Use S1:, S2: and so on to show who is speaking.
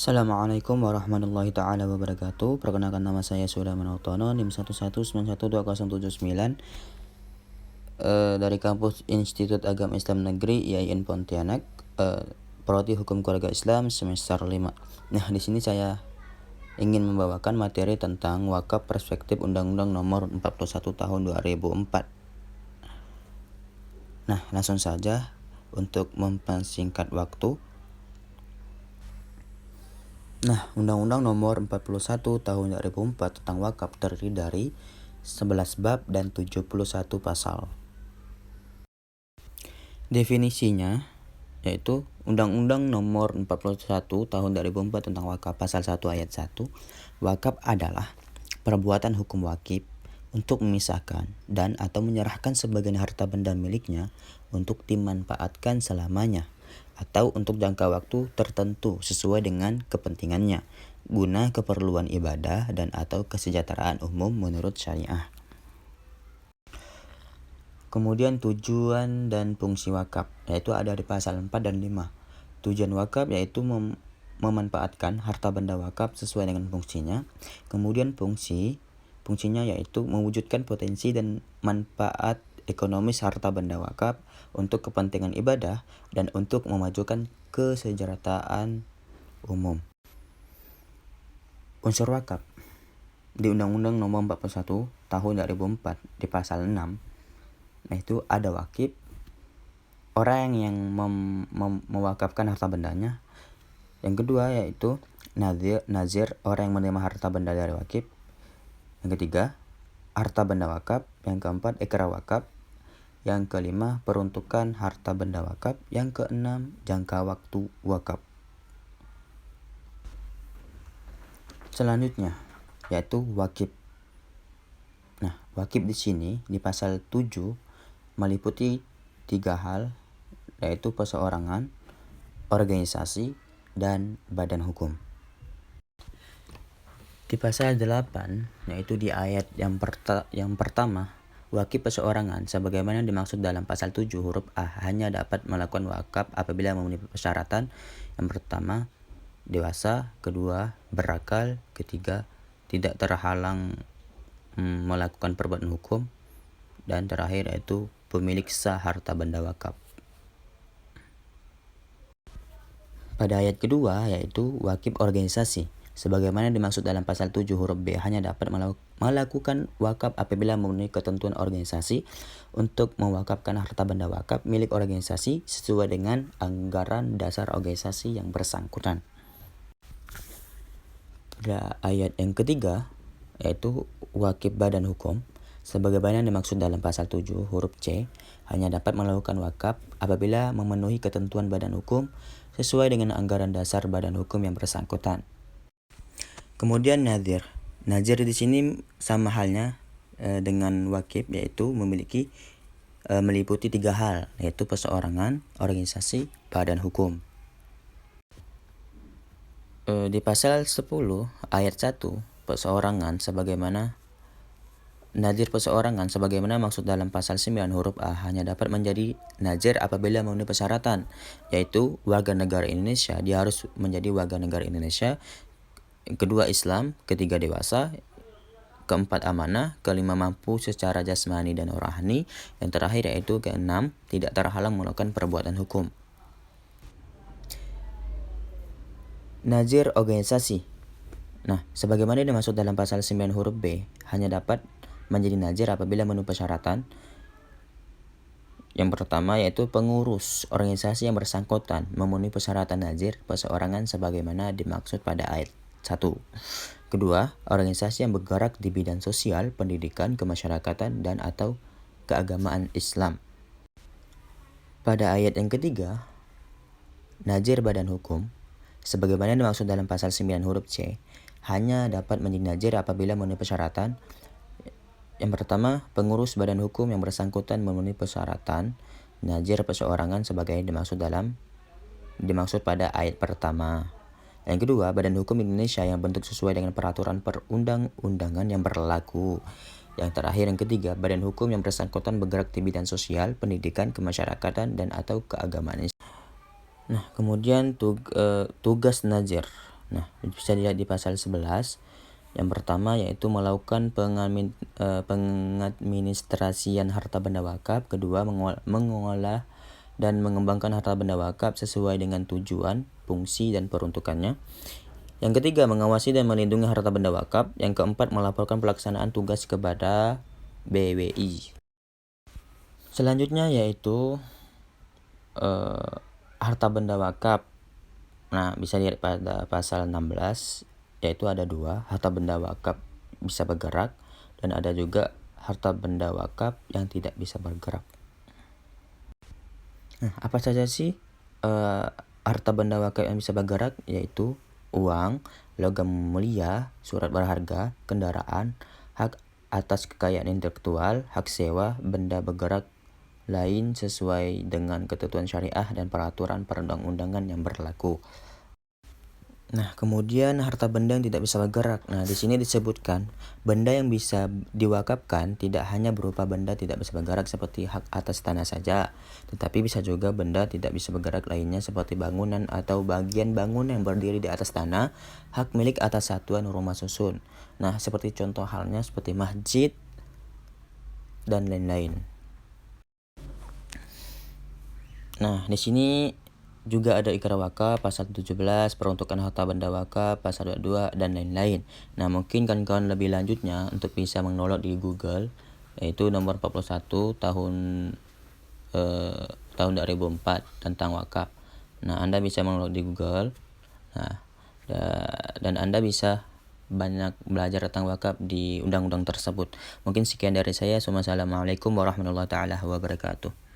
S1: Assalamualaikum warahmatullahi taala wabarakatuh. Perkenalkan, nama saya Sulaiman Autono, NIM 1191279, dari kampus Institut Agama Islam Negeri IAIN Pontianak, Prodi Hukum Keluarga Islam semester 5. Nah, di sini saya ingin membawakan materi tentang wakaf perspektif Undang-Undang Nomor 41 Tahun 2004. Nah, langsung saja untuk mempersingkat waktu. Nah, Undang-Undang Nomor 41 Tahun 2004 tentang wakaf terdiri dari 11 bab dan 71 pasal. Definisinya yaitu Undang-Undang Nomor 41 Tahun 2004 tentang wakaf pasal 1 ayat 1. Wakaf adalah perbuatan hukum wakif untuk memisahkan dan atau menyerahkan sebagian harta benda miliknya untuk dimanfaatkan selamanya atau untuk jangka waktu tertentu sesuai dengan kepentingannya guna keperluan ibadah dan atau kesejahteraan umum menurut syariah. Kemudian tujuan dan fungsi wakaf yaitu ada di pasal 4 dan 5. Tujuan wakaf yaitu memanfaatkan harta benda wakaf sesuai dengan fungsinya. Kemudian fungsinya yaitu mewujudkan potensi dan manfaat ekonomis harta benda wakaf untuk kepentingan ibadah dan untuk memajukan kesejahteraan umum. Unsur wakaf di Undang-Undang Nomor 41 Tahun 2004 di pasal 6, yaitu ada wakif, orang yang mewakafkan harta bendanya. Yang kedua yaitu nazir, orang yang menerima harta benda dari wakif. Yang ketiga, harta benda wakaf. Yang keempat, ikrar wakaf. Yang kelima, peruntukan harta benda wakaf. Yang keenam, jangka waktu wakaf. Selanjutnya yaitu wakif. Nah, wakif di sini di pasal 7 meliputi 3 hal, yaitu perseorangan, organisasi, dan badan hukum. Di pasal 8, yaitu di ayat yang pertama, wakif perseorangan sebagaimana dimaksud dalam pasal 7 huruf A hanya dapat melakukan wakaf apabila memenuhi persyaratan. Yang pertama, dewasa, kedua, berakal, ketiga, tidak terhalang melakukan perbuatan hukum, dan terakhir yaitu pemilik sah harta benda wakaf. Pada ayat kedua yaitu wakif organisasi sebagaimana dimaksud dalam pasal 7 huruf B hanya dapat melakukan wakaf apabila memenuhi ketentuan organisasi untuk mewakafkan harta benda wakaf milik organisasi sesuai dengan anggaran dasar organisasi yang bersangkutan. Pada ayat yang ketiga yaitu wakif badan hukum sebagaimana dimaksud dalam pasal 7 huruf C hanya dapat melakukan wakaf apabila memenuhi ketentuan badan hukum sesuai dengan anggaran dasar badan hukum yang bersangkutan. Kemudian nazir. Nazir di sini sama halnya dengan wakif, yaitu meliputi 3 hal, yaitu perseorangan, organisasi, badan hukum. Di pasal 10 ayat 1 perseorangan sebagaimana nazir perseorangan sebagaimana maksud dalam pasal 9 huruf A hanya dapat menjadi nazir apabila memenuhi persyaratan, yaitu warga negara Indonesia, dia harus menjadi warga negara Indonesia. Kedua, Islam. Ketiga, dewasa. Keempat, amanah. Kelima, mampu secara jasmani dan rohani. Yang terakhir yaitu keenam, tidak terhalang melakukan perbuatan hukum. Nazir organisasi. Nah, sebagaimana dimaksud dalam pasal 9 huruf B, hanya dapat menjadi nazir apabila memenuhi persyaratan. Yang pertama yaitu pengurus organisasi yang bersangkutan memenuhi persyaratan nazir perseorangan sebagaimana dimaksud pada ayat 1. Kedua, organisasi yang bergerak di bidang sosial, pendidikan, kemasyarakatan, dan atau keagamaan Islam. Pada ayat yang ketiga, nazir badan hukum sebagaimana dimaksud dalam pasal 9 huruf C hanya dapat menjadi nazir apabila memenuhi persyaratan. Yang pertama, pengurus badan hukum yang bersangkutan memenuhi persyaratan nazir perseorangan sebagai dimaksud pada ayat pertama. Yang kedua, badan hukum Indonesia yang bentuk sesuai dengan peraturan perundang-undangan yang berlaku. Yang terakhir, yang ketiga, badan hukum yang bersangkutan bergerak di bidang sosial, pendidikan, kemasyarakatan, dan atau keagamaan. Nah, kemudian tugas nazir. Nah, bisa dilihat di pasal 11. Yang pertama yaitu melakukan pengadministrasian harta benda wakaf. Kedua, mengolah dan mengembangkan harta benda wakaf sesuai dengan tujuan, fungsi, dan peruntukannya. Yang ketiga, mengawasi dan melindungi harta benda wakaf. Yang keempat, melaporkan pelaksanaan tugas kepada BWI. Selanjutnya yaitu harta benda wakaf. Nah, bisa dilihat pada pasal 16, yaitu ada dua, harta benda wakaf bisa bergerak, dan ada juga harta benda wakaf yang tidak bisa bergerak. Nah, apa saja sih harta benda wakaf yang bisa bergerak? Yaitu uang, logam mulia, surat berharga, kendaraan, hak atas kekayaan intelektual, hak sewa, benda bergerak lain sesuai dengan ketentuan syariah dan peraturan perundang-undangan yang berlaku. Nah, kemudian harta benda yang tidak bisa bergerak. Nah, di sini disebutkan benda yang bisa diwakafkan tidak hanya berupa benda tidak bisa bergerak seperti hak atas tanah saja, tetapi bisa juga benda tidak bisa bergerak lainnya seperti bangunan atau bagian bangunan yang berdiri di atas tanah, hak milik atas satuan rumah susun. Nah, seperti contoh halnya seperti masjid dan lain-lain. Nah, di sini juga ada ikrar wakaf pasal 17, peruntukan harta benda wakaf pasal 22, dan lain-lain. Nah, mungkin kawan-kawan lebih lanjutnya untuk bisa mendownload di Google, yaitu nomor 41 tahun 2004 tentang wakaf. Nah, Anda bisa mendownload di Google. Nah, dan Anda bisa banyak belajar tentang wakaf di undang-undang tersebut. Mungkin sekian dari saya. Wassalamualaikum warahmatullahi wabarakatuh.